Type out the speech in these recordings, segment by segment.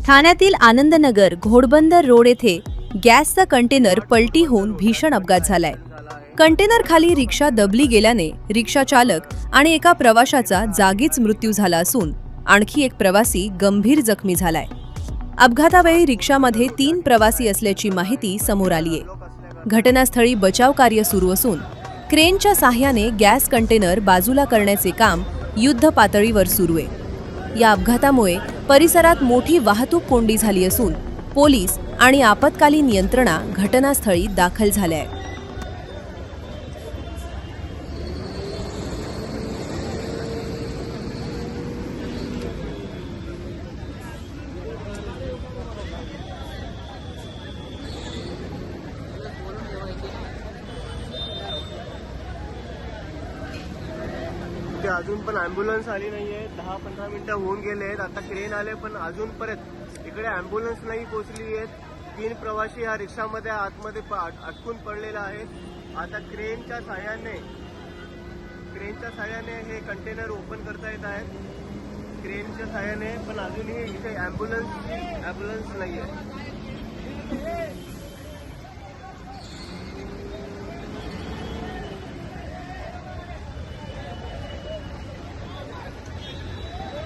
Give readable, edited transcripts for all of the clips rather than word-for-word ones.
ठाण्यातील आनंदनगर घोडबंदर रोड येथे गॅसचा कंटेनर पलटी होऊन भीषण अपघात झालाय। कंटेनर खाली रिक्षा दबली गेल्याने रिक्षा चालक आणि एका प्रवाशाचा जागीच मृत्यू झाला असून आणखी एक प्रवासी गंभीर जखमी झालाय। अपघातावेळी रिक्षामध्ये 3 प्रवासी असल्याची माहिती समोर आलीये। घटनास्थळी बचाव कार्य सुरू असून क्रेनच्या साहाय्याने गॅस कंटेनर बाजूला करण्याचे काम युद्ध पातळीवर सुरू आहे। या अपघातामुळे परिसरात मोठी वाहतूक कोंडी झाली असून पोलीस आणि आपत्कालीन यंत्रणा घटनास्थळी दाखल झाल्या आहेत। अजून पण ॲम्ब्युलन्स आली नाहीये। 10-15 मिनिटं होऊन गेले आहेत। आता क्रेन आले पण अजून परत इकडे ॲम्ब्युलन्स नाही पोहोचली आहेत। 3 प्रवासी ह्या रिक्षामध्ये आतमध्ये अटकून पडलेला आहेत। आता क्रेनच्या साहाय्याने हे कंटेनर ओपन करता येत आहेत, क्रेनच्या साहाय्याने, पण अजूनही इथे ॲम्ब्युलन्स नाहीये।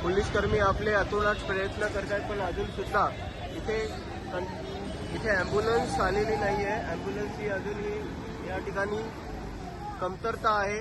पोलीस कर्मी आपले अतोनात प्रयत्न करत आहेत, पण अजून सुद्धा इथे ॲम्ब्युलन्स आलेली नाहीये। ॲम्ब्युलन्सची अजूनही या ठिकाणी कमतरता आहे।